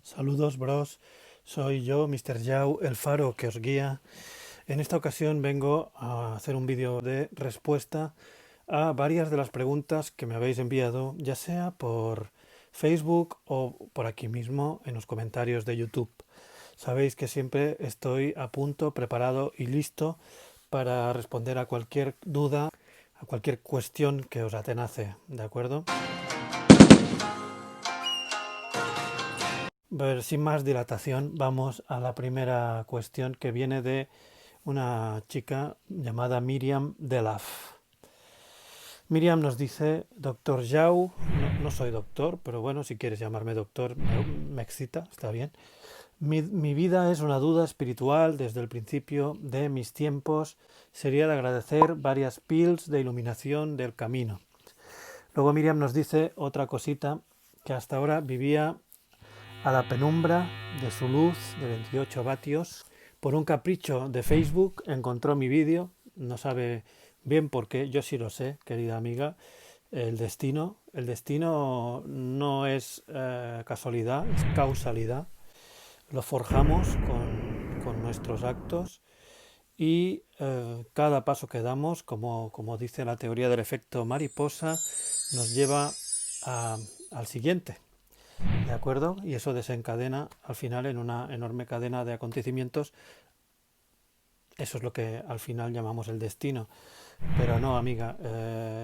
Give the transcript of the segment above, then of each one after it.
Saludos, bros. Soy yo, Mr. Yao, el faro que os guía. En esta ocasión vengo a hacer un vídeo de respuesta a varias de las preguntas que me habéis enviado, ya sea por Facebook o por aquí mismo en los comentarios de YouTube. Sabéis que siempre estoy a punto, preparado y listo para responder a cualquier duda, a cualquier cuestión que os atenace, ¿de acuerdo? Sin más dilatación, vamos a la primera cuestión que viene de una chica llamada Miriam Delaf. Miriam nos dice, doctor Yao, no soy doctor, pero bueno, si quieres llamarme doctor, me excita, está bien. Mi vida es una duda espiritual desde el principio de mis tiempos. Sería de agradecer varias pills de iluminación del camino. Luego Miriam nos dice otra cosita, que hasta ahora vivía a la penumbra de su luz de 28 vatios. Por un capricho de Facebook encontró mi vídeo, no sabe bien por qué, yo sí lo sé, querida amiga. El destino no es casualidad, es causalidad. Lo forjamos con nuestros actos y cada paso que damos, como dice la teoría del efecto mariposa, nos lleva al siguiente. ¿De acuerdo? Y eso desencadena al final en una enorme cadena de acontecimientos. Eso es lo que al final llamamos el destino. Pero no, amiga,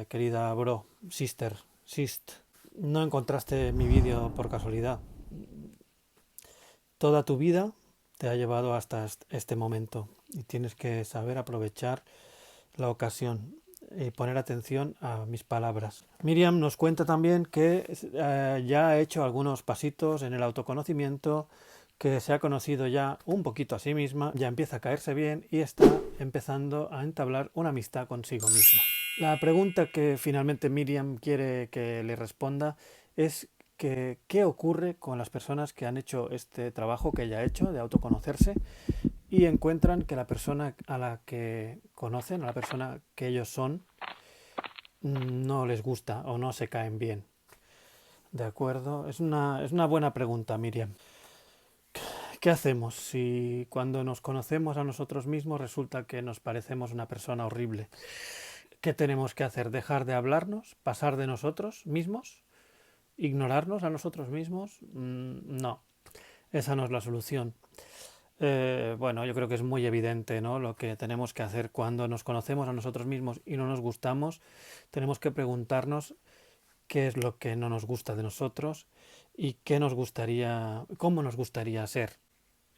querida bro, sister, sist, no encontraste mi vídeo por casualidad. Toda tu vida te ha llevado hasta este momento y tienes que saber aprovechar la ocasión y poner atención a mis palabras. Miriam nos cuenta también que ya ha hecho algunos pasitos en el autoconocimiento, que se ha conocido ya un poquito a sí misma, ya empieza a caerse bien y está empezando a entablar una amistad consigo misma. La pregunta que finalmente Miriam quiere que le responda es que, ¿qué ocurre con las personas que han hecho este trabajo que ella ha hecho de autoconocerse y encuentran que la persona a la que conocen, a la persona que ellos son, no les gusta o no se caen bien? ¿De acuerdo? Es una buena pregunta, Miriam. ¿Qué hacemos si cuando nos conocemos a nosotros mismos resulta que nos parecemos una persona horrible? ¿Qué tenemos que hacer? ¿Dejar de hablarnos? ¿Pasar de nosotros mismos? ¿Ignorarnos a nosotros mismos? No, esa no es la solución. Bueno, yo creo que es muy evidente, ¿no? Lo que tenemos que hacer cuando nos conocemos a nosotros mismos y no nos gustamos. Tenemos que preguntarnos qué es lo que no nos gusta de nosotros y cómo nos gustaría ser.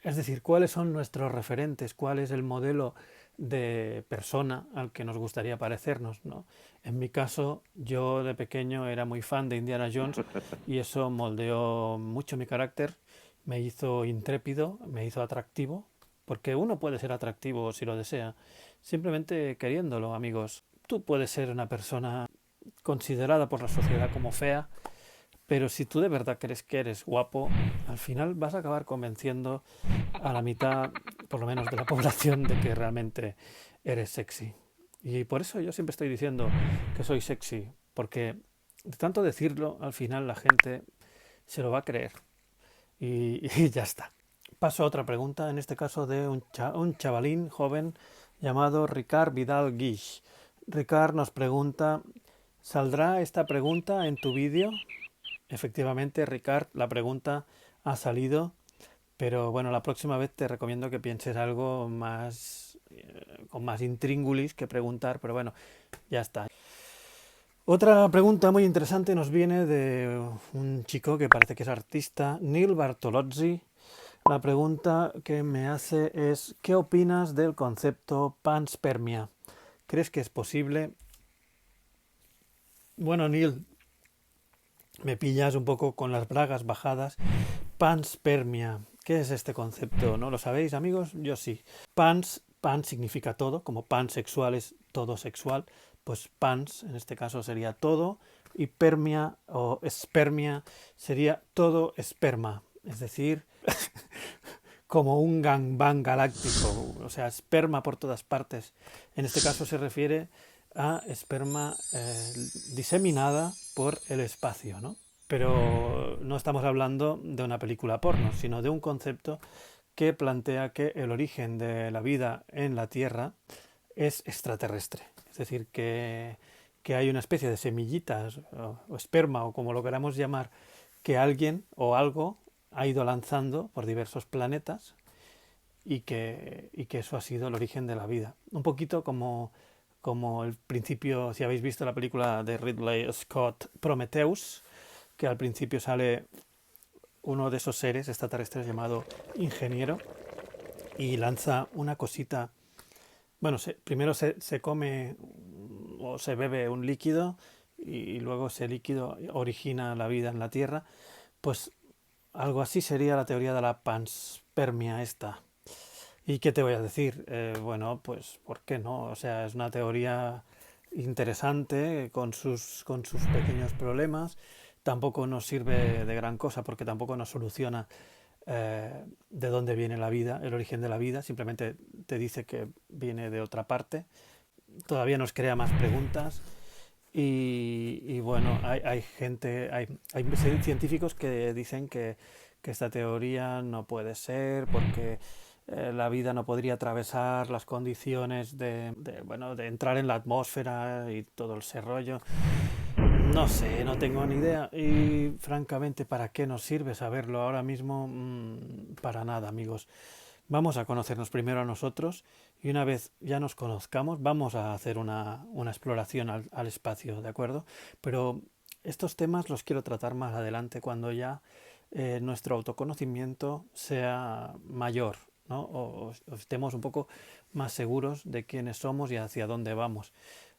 Es decir, cuáles son nuestros referentes, cuál es el modelo de persona al que nos gustaría parecernos, ¿no? En mi caso, yo de pequeño era muy fan de Indiana Jones y eso moldeó mucho mi carácter, me hizo intrépido, me hizo atractivo, porque uno puede ser atractivo si lo desea, simplemente queriéndolo, amigos. Tú puedes ser una persona considerada por la sociedad como fea, pero si tú de verdad crees que eres guapo, al final vas a acabar convenciendo a la mitad, por lo menos, de la población de que realmente eres sexy. Y por eso yo siempre estoy diciendo que soy sexy, porque de tanto decirlo, al final la gente se lo va a creer. Y ya está. Paso a otra pregunta, en este caso de un chavalín joven llamado Ricard Vidal Guix. Ricard nos pregunta, ¿saldrá esta pregunta en tu vídeo? Efectivamente, Ricard, la pregunta ha salido, pero bueno, la próxima vez te recomiendo que pienses algo más, con más intríngulis que preguntar, pero bueno, ya está. Otra pregunta muy interesante nos viene de un chico que parece que es artista, Neil Bartolozzi. La pregunta que me hace es, ¿qué opinas del concepto panspermia? ¿Crees que es posible? Bueno, Neil, me pillas un poco con las bragas bajadas. Panspermia. ¿Qué es este concepto? ¿No lo sabéis, amigos? Yo sí. Pan significa todo, como pansexual es todo sexual, pues pans en este caso sería todo, y permia o espermia sería todo esperma, es decir, como un gangbang galáctico, o sea, esperma por todas partes. En este caso se refiere a esperma diseminada por el espacio, ¿no? Pero no estamos hablando de una película porno, sino de un concepto que plantea que el origen de la vida en la Tierra es extraterrestre. Es decir, que hay una especie de semillitas o esperma o como lo queramos llamar, que alguien o algo ha ido lanzando por diversos planetas y que eso ha sido el origen de la vida. Un poquito como el principio, si habéis visto la película de Ridley Scott, Prometheus, que al principio sale uno de esos seres extraterrestres llamado Ingeniero y lanza una cosita. Bueno, primero se come o se bebe un líquido y luego ese líquido origina la vida en la Tierra. Pues algo así sería la teoría de la panspermia esta. ¿Y qué te voy a decir? Bueno, pues ¿por qué no? O sea, es una teoría interesante con sus pequeños problemas. Tampoco nos sirve de gran cosa porque tampoco nos soluciona de dónde viene la vida, el origen de la vida. Simplemente te dice que viene de otra parte. Todavía nos crea más preguntas. Y bueno, hay gente, hay científicos que dicen que esta teoría no puede ser porque la vida no podría atravesar las condiciones bueno, de entrar en la atmósfera y todo ese rollo. No sé, no tengo ni idea. Y francamente, ¿para qué nos sirve saberlo ahora mismo? Para nada, amigos. Vamos a conocernos primero a nosotros y una vez ya nos conozcamos, vamos a hacer una exploración al espacio, ¿de acuerdo? Pero estos temas los quiero tratar más adelante cuando ya nuestro autoconocimiento sea mayor, ¿no? O estemos un poco más seguros de quiénes somos y hacia dónde vamos.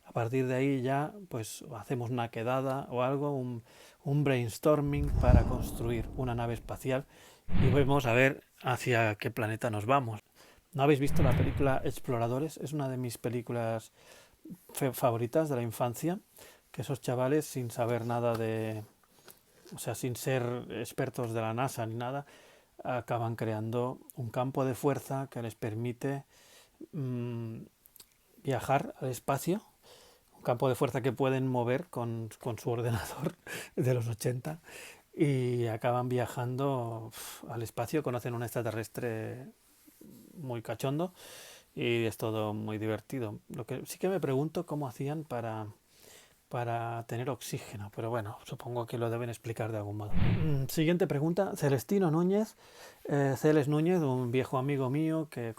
A partir de ahí ya pues hacemos una quedada o algo, un brainstorming para construir una nave espacial y vamos a ver hacia qué planeta nos vamos. ¿No habéis visto la película Exploradores? Es una de mis películas favoritas de la infancia, que esos chavales sin saber nada o sea, sin ser expertos de la NASA ni nada, acaban creando un campo de fuerza que les permite mmm, viajar al espacio, un campo de fuerza que pueden mover con su ordenador de los 80 y acaban viajando al espacio, conocen un extraterrestre muy cachondo y es todo muy divertido. Lo que sí que me pregunto cómo hacían para tener oxígeno, pero bueno, supongo que lo deben explicar de algún modo. Siguiente pregunta, Celestino Núñez. Celes Núñez, un viejo amigo mío que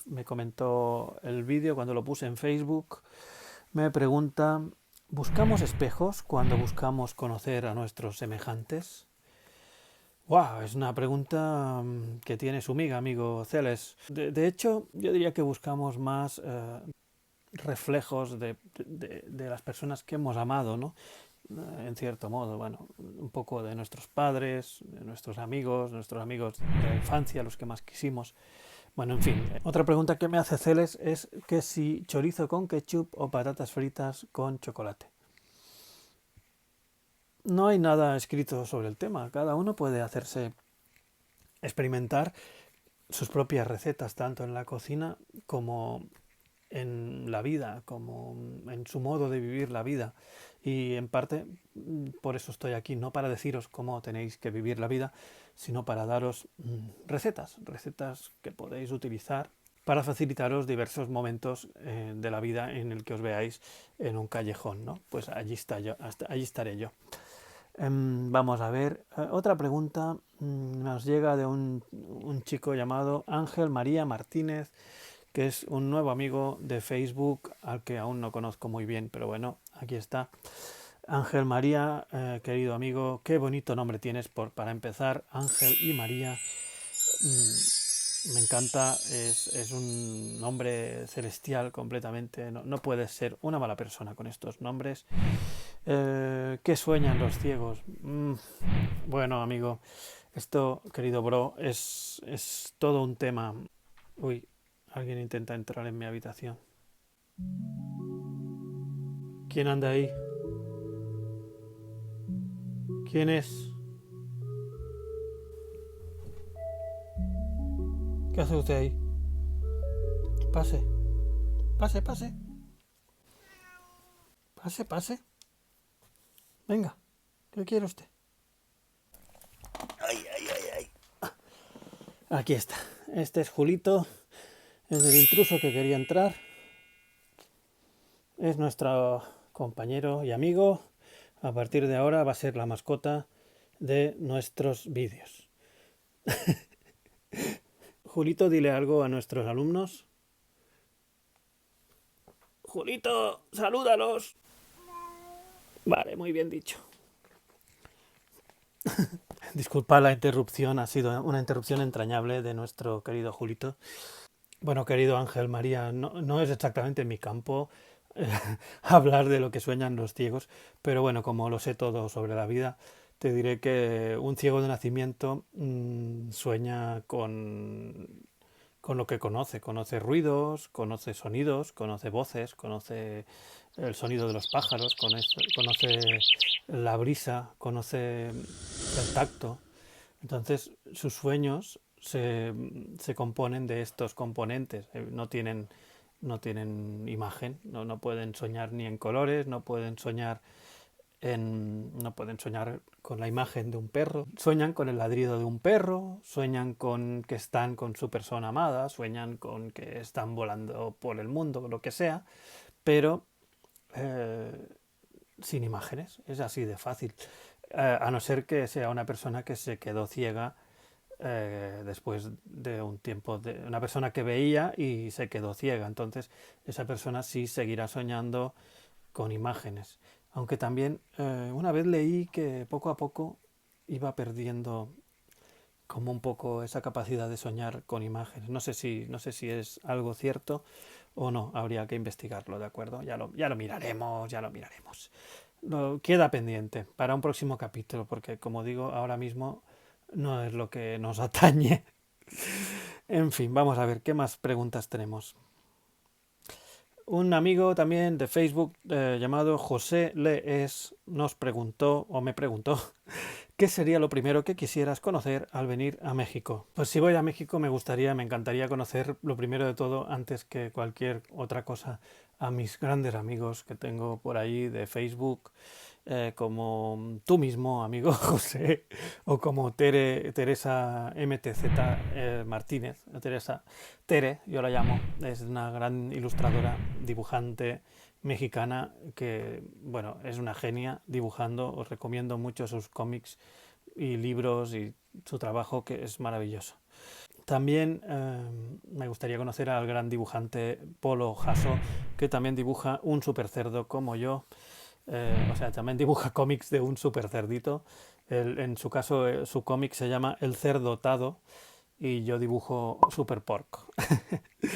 me comentó el vídeo cuando lo puse en Facebook, me pregunta, ¿buscamos espejos cuando buscamos conocer a nuestros semejantes? Wow, es una pregunta que tiene su miga, amigo Celes. De hecho, yo diría que buscamos más reflejos de las personas que hemos amado, ¿no? En cierto modo, bueno, un poco de nuestros padres, de nuestros amigos de la infancia, los que más quisimos. Bueno, en fin. Otra pregunta que me hace Celes es que si chorizo con ketchup o patatas fritas con chocolate. No hay nada escrito sobre el tema. Cada uno puede hacerse experimentar sus propias recetas, tanto en la cocina como en la vida, como en su modo de vivir la vida. Y en parte, por eso estoy aquí, no para deciros cómo tenéis que vivir la vida, sino para daros recetas que podéis utilizar para facilitaros diversos momentos de la vida en el que os veáis en un callejón, ¿no? Pues allí estaré yo. Vamos a ver, otra pregunta nos llega de un chico llamado Ángel María Martínez, que es un nuevo amigo de Facebook al que aún no conozco muy bien, pero bueno, aquí está. Ángel María, querido amigo, qué bonito nombre tienes para empezar, Ángel y María. Me encanta, es un nombre celestial completamente, no puedes ser una mala persona con estos nombres. ¿Qué sueñan los ciegos? Bueno, amigo, esto, querido bro, es todo un tema. Uy, alguien intenta entrar en mi habitación. ¿Quién anda ahí? ¿Quién es? ¿Qué hace usted ahí? Pase, pase, pase. Pase, pase. Venga, ¿qué quiere usted? Aquí está. Este es Julito, es el intruso que quería entrar. Es nuestro compañero y amigo. A partir de ahora va a ser la mascota de nuestros vídeos. Julito, dile algo a nuestros alumnos. Julito, salúdalos. Vale, muy bien dicho. Disculpa la interrupción, ha sido una interrupción entrañable de nuestro querido Julito. Bueno, querido Ángel María, no es exactamente mi campo hablar de lo que sueñan los ciegos, pero bueno, como lo sé todo sobre la vida, te diré que un ciego de nacimiento sueña con lo que conoce. Conoce ruidos, conoce sonidos, conoce voces, conoce el sonido de los pájaros, conoce la brisa, conoce el tacto. Entonces, sus sueños se componen de estos componentes. No tienen imagen, no pueden soñar ni en colores, no pueden soñar con la imagen de un perro. Sueñan con el ladrido de un perro, sueñan con que están con su persona amada, sueñan con que están volando por el mundo, lo que sea, pero eh, sin imágenes. Es así de fácil. A no ser que sea una persona que se quedó ciega después de un tiempo, de una persona que veía y se quedó ciega. Entonces, esa persona sí seguirá soñando con imágenes. Aunque también una vez leí que poco a poco iba perdiendo como un poco esa capacidad de soñar con imágenes. No sé si es algo cierto o no, habría que investigarlo, ¿de acuerdo? Ya lo miraremos, ya lo miraremos. Queda pendiente para un próximo capítulo, porque como digo, ahora mismo no es lo que nos atañe. En fin, vamos a ver qué más preguntas tenemos. Un amigo también de Facebook llamado José Lees nos preguntó, o me preguntó, ¿qué sería lo primero que quisieras conocer al venir a México? Pues si voy a México me encantaría conocer lo primero de todo, antes que cualquier otra cosa, a mis grandes amigos que tengo por ahí de Facebook, como tú mismo, amigo José, o como Teresa MTZ Martínez, Teresa Tere, yo la llamo, es una gran ilustradora, dibujante mexicana que, bueno, es una genia dibujando. Os recomiendo mucho sus cómics y libros y su trabajo, que es maravilloso. También me gustaría conocer al gran dibujante Polo Jasso, que también dibuja un super cerdo como yo. O sea, también dibuja cómics de un super cerdito. En su caso, su cómic se llama El Cerdotado y yo dibujo Super Pork.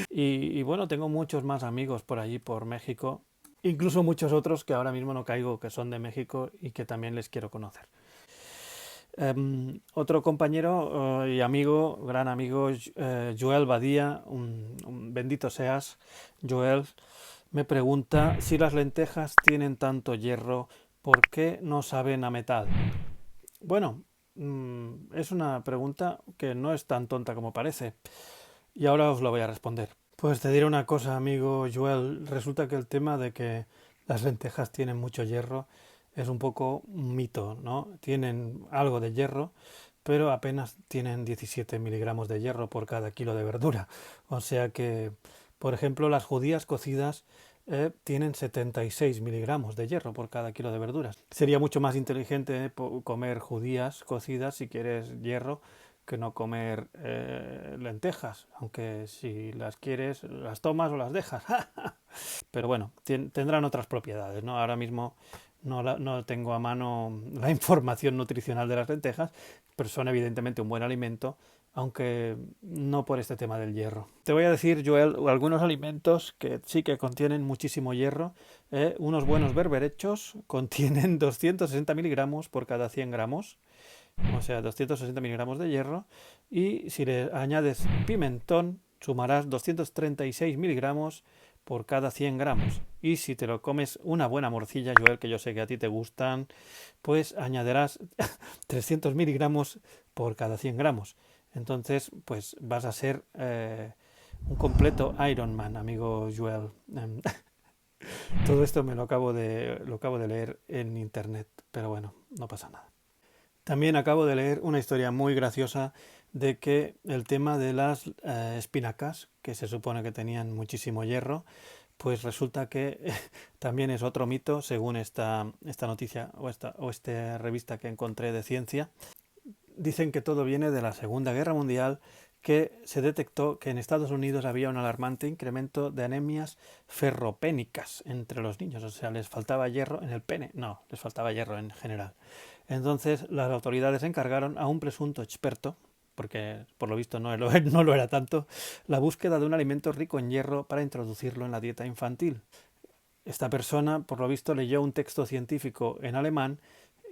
Y bueno, tengo muchos más amigos por allí, por México, incluso muchos otros que ahora mismo no caigo, que son de México y que también les quiero conocer. Otro compañero y amigo, gran amigo, Joel Badía, bendito seas, Joel, me pregunta si las lentejas tienen tanto hierro, ¿por qué no saben a metal? Bueno, es una pregunta que no es tan tonta como parece, y ahora os lo voy a responder. Pues te diré una cosa, amigo Joel. Resulta que el tema de que las lentejas tienen mucho hierro es un poco un mito, ¿no? Tienen algo de hierro, pero apenas tienen 17 miligramos de hierro por cada kilo de verdura. O sea que, por ejemplo, las judías cocidas tienen 76 miligramos de hierro por cada kilo de verduras. Sería mucho más inteligente comer judías cocidas si quieres hierro, que no comer lentejas, aunque si las quieres las tomas o las dejas. Pero bueno, tendrán otras propiedades, ¿no? Ahora mismo no tengo a mano la información nutricional de las lentejas, pero son evidentemente un buen alimento, aunque no por este tema del hierro. Te voy a decir, Joel, algunos alimentos que sí que contienen muchísimo hierro. Unos buenos berberechos contienen 260 miligramos por cada 100 gramos, o sea, 260 miligramos de hierro, y si le añades pimentón, sumarás 236 miligramos por cada 100 gramos. Y si te lo comes una buena morcilla, Joel, que yo sé que a ti te gustan, pues añadirás 300 miligramos por cada 100 gramos. Entonces, pues vas a ser un completo Ironman, amigo Joel. Todo esto lo acabo de leer en internet, pero bueno, no pasa nada. También acabo de leer una historia muy graciosa de que el tema de las espinacas, que se supone que tenían muchísimo hierro, pues resulta que también es otro mito, según esta noticia o esta revista que encontré de ciencia. Dicen que todo viene de la Segunda Guerra Mundial, que se detectó que en Estados Unidos había un alarmante incremento de anemias ferropénicas entre los niños, o sea, les faltaba hierro en el pene, no, les faltaba hierro en general. Entonces las autoridades encargaron a un presunto experto, porque por lo visto no lo era tanto, la búsqueda de un alimento rico en hierro para introducirlo en la dieta infantil. Esta persona, por lo visto, leyó un texto científico en alemán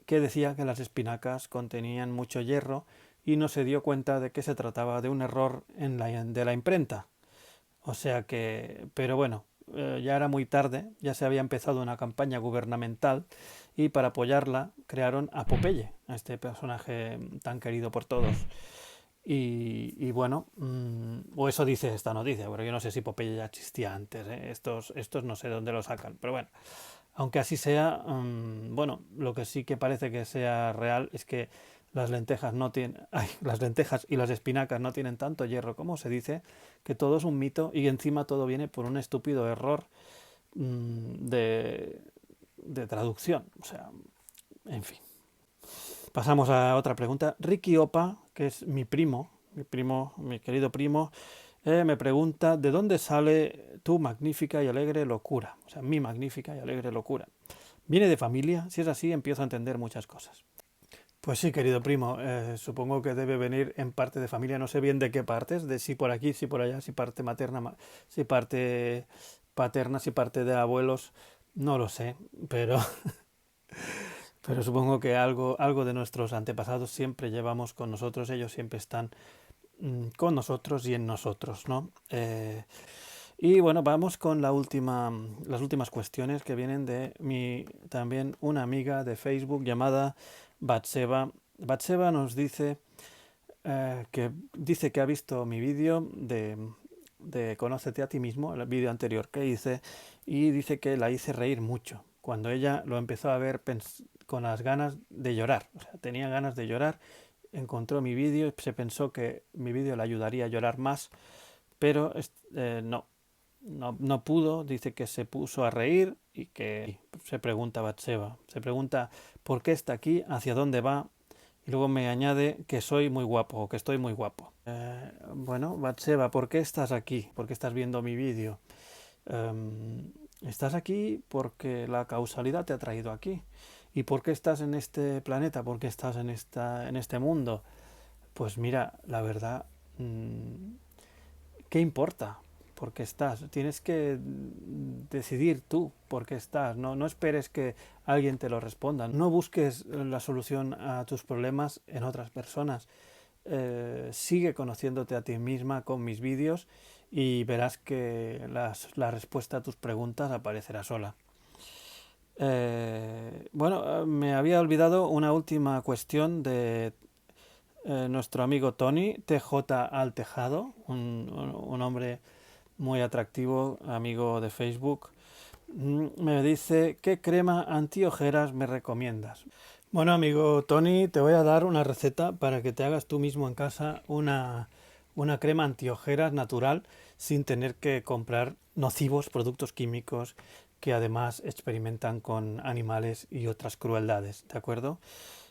que decía que las espinacas contenían mucho hierro y no se dio cuenta de que se trataba de un error de la imprenta. O sea que, pero bueno, ya era muy tarde, ya se había empezado una campaña gubernamental y para apoyarla crearon a Popeye, a este personaje tan querido por todos. Y bueno, o eso dice esta noticia, pero yo no sé si Popeye ya existía antes, ¿eh? Estos no sé de dónde lo sacan, pero bueno, aunque así sea, bueno, lo que sí que parece que sea real es que las lentejas no tienen, ay, las lentejas y las espinacas no tienen tanto hierro como se dice, que todo es un mito y encima todo viene por un estúpido error mm, de, de traducción. O sea, en fin. Pasamos a otra pregunta. Ricky Opa, que es mi querido primo, me pregunta ¿de dónde sale tu magnífica y alegre locura? O sea, mi magnífica y alegre locura. ¿Viene de familia? Si es así, empiezo a entender muchas cosas. Pues sí, querido primo, supongo que debe venir en parte de familia, no sé bien de qué partes, de si por aquí, si por allá, si parte materna, si parte paterna, si parte de abuelos, no lo sé, pero, pero supongo que algo de nuestros antepasados siempre llevamos con nosotros, ellos siempre están con nosotros y en nosotros, ¿no? Y bueno, vamos con las últimas cuestiones que vienen de también una amiga de Facebook llamada Batseba. Batseba nos dice que ha visto mi vídeo de Conócete a ti mismo, el vídeo anterior que hice, y dice que la hice reír mucho. Cuando ella lo empezó a ver con las ganas de llorar, o sea, tenía ganas de llorar, encontró mi vídeo y se pensó que mi vídeo le ayudaría a llorar más, pero no pudo, dice que se puso a reír y que se pregunta Batseba, se pregunta por qué está aquí, hacia dónde va, y luego me añade que soy muy guapo o que estoy muy guapo. Bueno, Batseba, ¿por qué estás aquí? ¿Por qué estás viendo mi vídeo? Estás aquí porque la causalidad te ha traído aquí. ¿Y por qué estás en este planeta? ¿Por qué estás en este mundo? Pues mira, la verdad, ¿qué importa? ¿Por qué estás? Tienes que decidir tú por qué estás. No esperes que alguien te lo responda. No busques la solución a tus problemas en otras personas. Sigue conociéndote a ti misma con mis vídeos y verás que la respuesta a tus preguntas aparecerá sola. Bueno, me había olvidado una última cuestión de nuestro amigo Tony, TJ al Tejado, un hombre muy atractivo, amigo de Facebook. Me dice, ¿qué crema antiojeras me recomiendas? Bueno, amigo Tony, te voy a dar una receta para que te hagas tú mismo en casa una crema antiojeras natural sin tener que comprar nocivos productos químicos que además experimentan con animales y otras crueldades, ¿de acuerdo?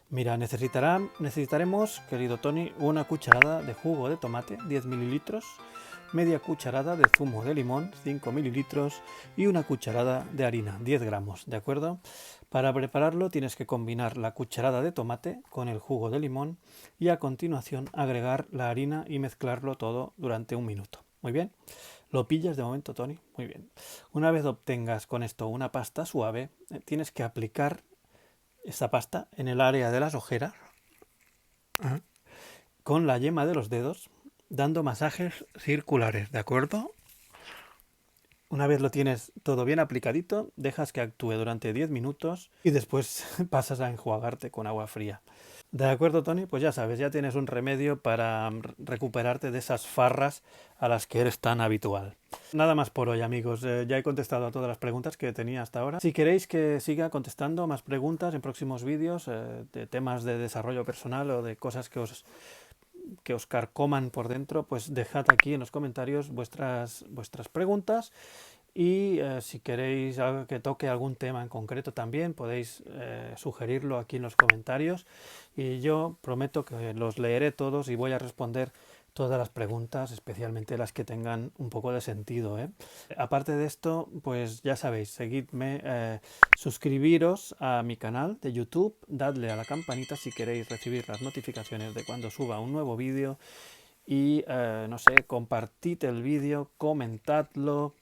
Mira, necesitaremos, querido Tony, una cucharada de jugo de tomate, 10 mililitros, media cucharada de zumo de limón, 5 mililitros, y una cucharada de harina, 10 gramos, ¿de acuerdo? Para prepararlo tienes que combinar la cucharada de tomate con el jugo de limón y a continuación agregar la harina y mezclarlo todo durante un minuto. Muy bien. ¿Lo pillas de momento, Tony? Muy bien. Una vez obtengas con esto una pasta suave, tienes que aplicar esta pasta en el área de las ojeras con la yema de los dedos, dando masajes circulares, ¿de acuerdo? Una vez lo tienes todo bien aplicadito, dejas que actúe durante 10 minutos y después pasas a enjuagarte con agua fría. ¿De acuerdo, Tony? Pues ya sabes, ya tienes un remedio para recuperarte de esas farras a las que eres tan habitual. Nada más por hoy, amigos. Ya he contestado a todas las preguntas que tenía hasta ahora. Si queréis que siga contestando más preguntas en próximos vídeos de temas de desarrollo personal o de cosas que os carcoman por dentro, pues dejad aquí en los comentarios vuestras preguntas y si queréis que toque algún tema en concreto también podéis sugerirlo aquí en los comentarios y yo prometo que los leeré todos y voy a responder todas las preguntas, especialmente las que tengan un poco de sentido, ¿eh? Aparte de esto, pues ya sabéis, seguidme, suscribiros a mi canal de YouTube, dadle a la campanita si queréis recibir las notificaciones de cuando suba un nuevo vídeo y, no sé, compartid el vídeo, comentadlo,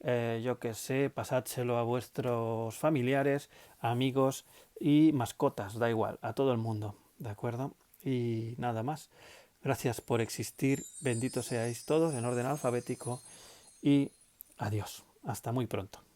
yo que sé, pasádselo a vuestros familiares, amigos y mascotas, da igual, a todo el mundo, ¿de acuerdo? Y nada más. Gracias por existir, benditos seáis todos en orden alfabético y adiós. Hasta muy pronto.